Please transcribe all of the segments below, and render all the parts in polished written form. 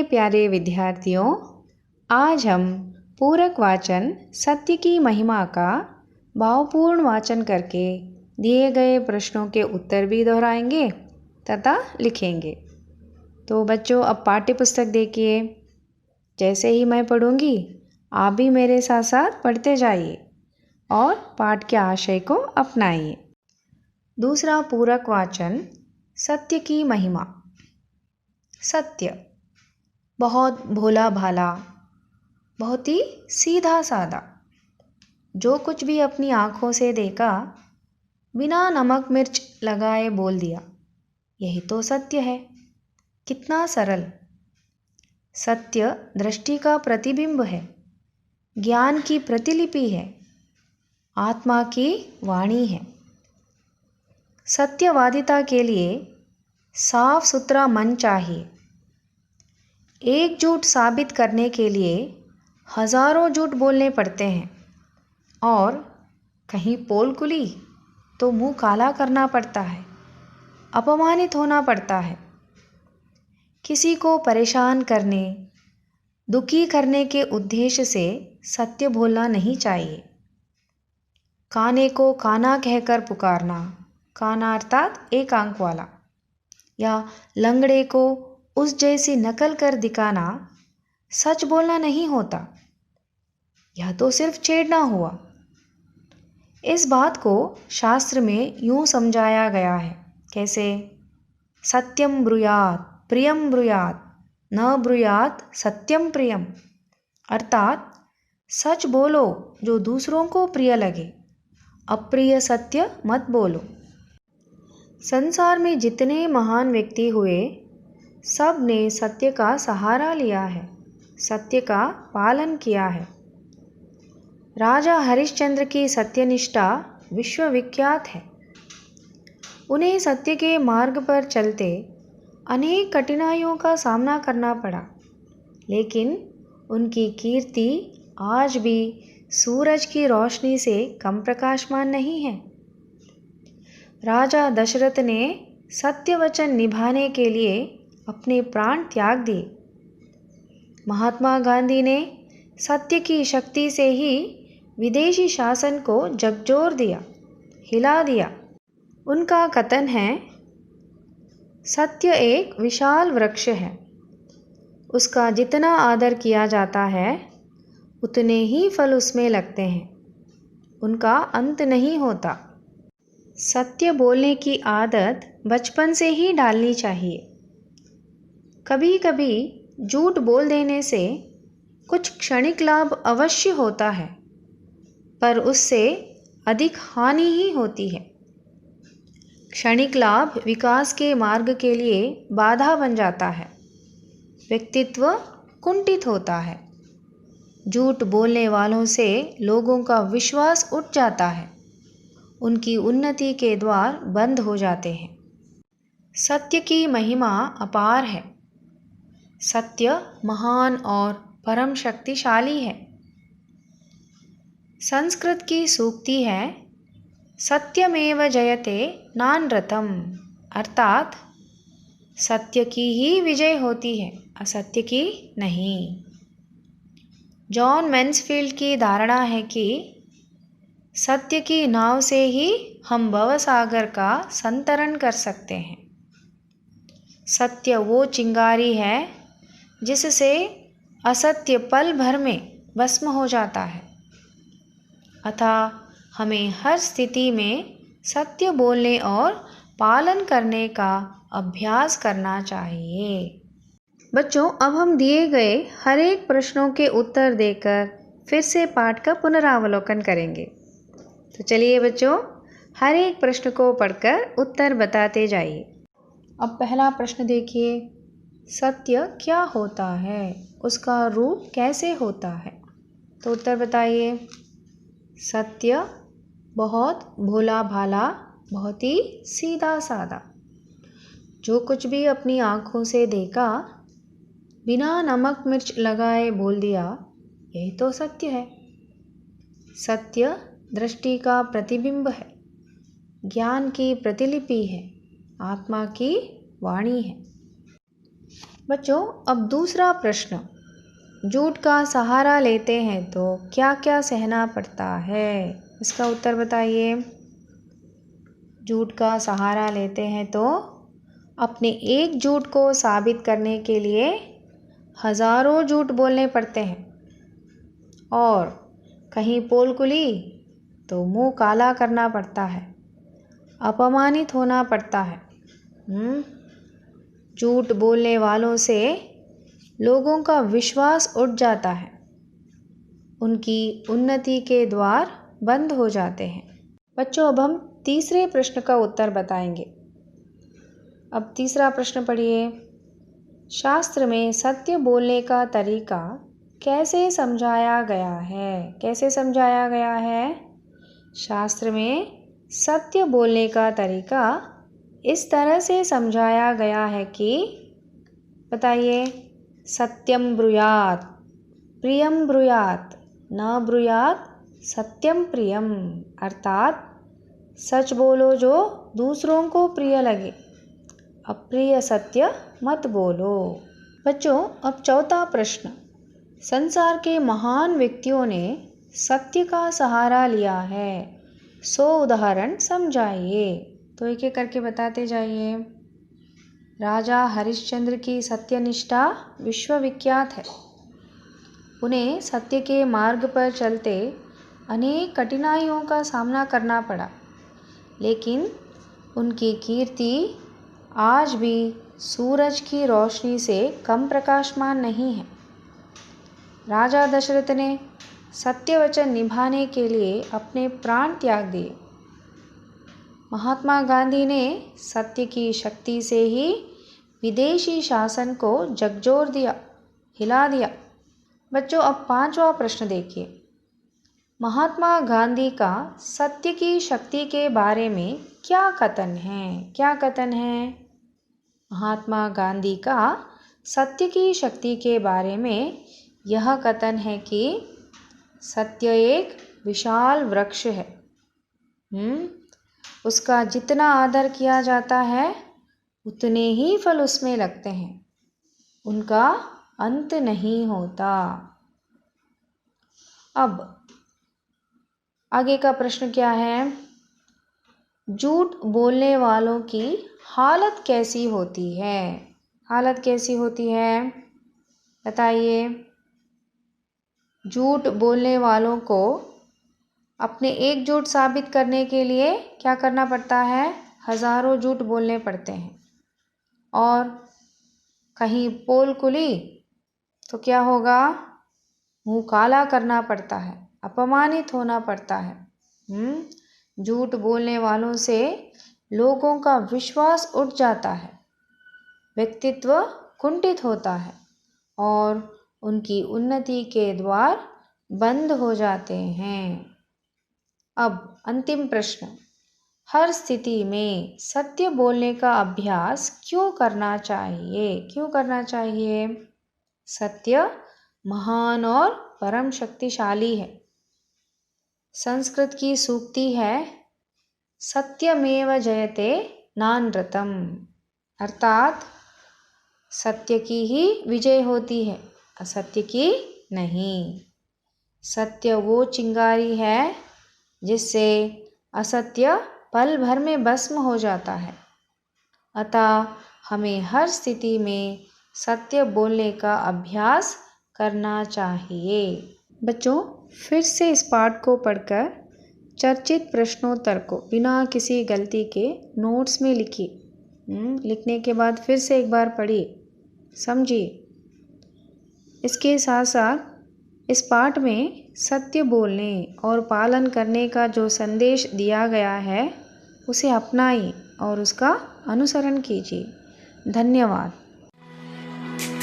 प्यारे विद्यार्थियों, आज हम पूरक वाचन सत्य की महिमा का भावपूर्ण वाचन करके दिए गए प्रश्नों के उत्तर भी दोहराएंगे तथा लिखेंगे। तो बच्चों, अब पाठ्य पुस्तक देखिए। जैसे ही मैं पढ़ूंगी आप भी मेरे साथ साथ पढ़ते जाइए और पाठ के आशय को अपनाइए। दूसरा पूरक वाचन सत्य की महिमा। सत्य बहुत भोला भाला, बहुत ही सीधा साधा, जो कुछ भी अपनी आँखों से देखा बिना नमक मिर्च लगाए बोल दिया, यही तो सत्य है। कितना सरल। सत्य दृष्टि का प्रतिबिंब है, ज्ञान की प्रतिलिपि है, आत्मा की वाणी है। सत्यवादिता के लिए साफ सुथरा मन चाहिए। एक झूठ साबित करने के लिए हजारों झूठ बोलने पड़ते हैं और कहीं पोल खुली तो मुंह काला करना पड़ता है, अपमानित होना पड़ता है। किसी को परेशान करने, दुखी करने के उद्देश्य से सत्य बोलना नहीं चाहिए। काने को काना कहकर पुकारना, काना अर्थात एक आंख वाला, या लंगड़े को उस जैसी नकल कर दिखाना सच बोलना नहीं होता। यह तो सिर्फ छेड़ना हुआ। इस बात को शास्त्र में यूं समझाया गया है। कैसे? सत्यम ब्रूयात प्रियम ब्रूयात न ब्रूयात सत्यम प्रियम। अर्थात सच बोलो जो दूसरों को प्रिय लगे, अप्रिय सत्य मत बोलो। संसार में जितने महान व्यक्ति हुए सब ने सत्य का सहारा लिया है, सत्य का पालन किया है। राजा हरिश्चंद्र की सत्यनिष्ठा विश्वविख्यात है। उन्हें सत्य के मार्ग पर चलते अनेक कठिनाइयों का सामना करना पड़ा, लेकिन उनकी कीर्ति आज भी सूरज की रोशनी से कम प्रकाशमान नहीं है। राजा दशरथ ने सत्य वचन निभाने के लिए अपने प्राण त्याग दिए। महात्मा गांधी ने सत्य की शक्ति से ही विदेशी शासन को झकझोर दिया, हिला दिया। उनका कथन है, सत्य एक विशाल वृक्ष है, उसका जितना आदर किया जाता है उतने ही फल उसमें लगते हैं, उनका अंत नहीं होता। सत्य बोलने की आदत बचपन से ही डालनी चाहिए। कभी कभी झूठ बोल देने से कुछ क्षणिक लाभ अवश्य होता है, पर उससे अधिक हानि ही होती है। क्षणिक लाभ विकास के मार्ग के लिए बाधा बन जाता है, व्यक्तित्व कुंठित होता है। झूठ बोलने वालों से लोगों का विश्वास उठ जाता है, उनकी उन्नति के द्वार बंद हो जाते हैं। सत्य की महिमा अपार है। सत्य महान और परम शक्तिशाली है। संस्कृत की सूक्ति है, सत्यमेव जयते नानृतम्। अर्थात सत्य की ही विजय होती है, असत्य की नहीं। जॉन मैन्सफील्ड की धारणा है कि सत्य की नाव से ही हम भवसागर का संतरण कर सकते हैं। सत्य वो चिंगारी है जिससे असत्य पल भर में भस्म हो जाता है। अतः हमें हर स्थिति में सत्य बोलने और पालन करने का अभ्यास करना चाहिए। बच्चों, अब हम दिए गए हर एक प्रश्नों के उत्तर देकर फिर से पाठ का पुनरावलोकन करेंगे। तो चलिए बच्चों, हर एक प्रश्न को पढ़कर उत्तर बताते जाइए। अब पहला प्रश्न देखिए, सत्य क्या होता है, उसका रूप कैसे होता है? तो उत्तर बताइए। सत्य बहुत भोला भाला, बहुत ही सीधा साधा, जो कुछ भी अपनी आँखों से देखा बिना नमक मिर्च लगाए बोल दिया, यही तो सत्य है। सत्य दृष्टि का प्रतिबिंब है, ज्ञान की प्रतिलिपि है, आत्मा की वाणी है। बच्चों, अब दूसरा प्रश्न, झूठ का सहारा लेते हैं तो क्या क्या सहना पड़ता है? इसका उत्तर बताइए। झूठ का सहारा लेते हैं तो अपने एक झूठ को साबित करने के लिए हजारों झूठ बोलने पड़ते हैं, और कहीं पोल खुली तो मुंह काला करना पड़ता है, अपमानित होना पड़ता है। झूठ बोलने वालों से लोगों का विश्वास उठ जाता है, उनकी उन्नति के द्वार बंद हो जाते हैं। बच्चों, अब हम तीसरे प्रश्न का उत्तर बताएंगे। अब तीसरा प्रश्न पढ़िए। शास्त्र में सत्य बोलने का तरीका कैसे समझाया गया है? कैसे समझाया गया है? शास्त्र में सत्य बोलने का तरीका इस तरह से समझाया गया है कि, बताइए, सत्यम ब्रूयात, प्रियम ब्रूयात, न ब्रूयात सत्यम प्रियम, अर्थात सच बोलो जो दूसरों को प्रिय लगे, अप्रिय सत्य मत बोलो। बच्चों, अब चौथा प्रश्न, संसार के महान व्यक्तियों ने सत्य का सहारा लिया है, 100 उदाहरण समझाइए। तो एक एक करके बताते जाइए। राजा हरिश्चंद्र की सत्यनिष्ठा विश्वविख्यात है। उन्हें सत्य के मार्ग पर चलते अनेक कठिनाइयों का सामना करना पड़ा, लेकिन उनकी कीर्ति आज भी सूरज की रोशनी से कम प्रकाशमान नहीं है। राजा दशरथ ने सत्य वचन निभाने के लिए अपने प्राण त्याग दिए। महात्मा गांधी ने सत्य की शक्ति से ही विदेशी शासन को झकझोर दिया, हिला दिया। बच्चों, अब पांचवा प्रश्न देखिए। महात्मा गांधी का सत्य की शक्ति के बारे में क्या कथन है? क्या कथन है? महात्मा गांधी का सत्य की शक्ति के बारे में यह कथन है कि सत्य एक विशाल वृक्ष है। उसका जितना आदर किया जाता है उतने ही फल उसमें लगते हैं, उनका अंत नहीं होता। अब आगे का प्रश्न क्या है? झूठ बोलने वालों की हालत कैसी होती है? हालत कैसी होती है? बताइए। झूठ बोलने वालों को अपने एक झूठ साबित करने के लिए क्या करना पड़ता है? हजारों झूठ बोलने पड़ते हैं, और कहीं पोल खुली तो क्या होगा? मुंह काला करना पड़ता है, अपमानित होना पड़ता है। झूठ बोलने वालों से लोगों का विश्वास उठ जाता है, व्यक्तित्व कुंठित होता है, और उनकी उन्नति के द्वार बंद हो जाते हैं। अब अंतिम प्रश्न, हर स्थिति में सत्य बोलने का अभ्यास क्यों करना चाहिए? क्यों करना चाहिए? सत्य महान और परम शक्तिशाली है। संस्कृत की सूक्ति है, सत्यमेव जयते नानृतम, अर्थात सत्य की ही विजय होती है, असत्य की नहीं। सत्य वो चिंगारी है जिससे असत्य पल भर में भस्म हो जाता है। अतः हमें हर स्थिति में सत्य बोलने का अभ्यास करना चाहिए। बच्चों, फिर से इस पाठ को पढ़कर चर्चित प्रश्नोत्तर को बिना किसी गलती के नोट्स में लिखिए। लिखने के बाद फिर से एक बार पढ़िए, समझिए। इसके साथ साथ इस पाठ में सत्य बोलने और पालन करने का जो संदेश दिया गया है उसे अपनाइए और उसका अनुसरण कीजिए। धन्यवाद।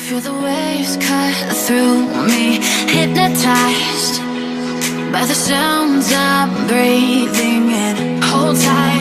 Feel the waves cut through me, hypnotized by the sounds I'm breathing in. Hold tight.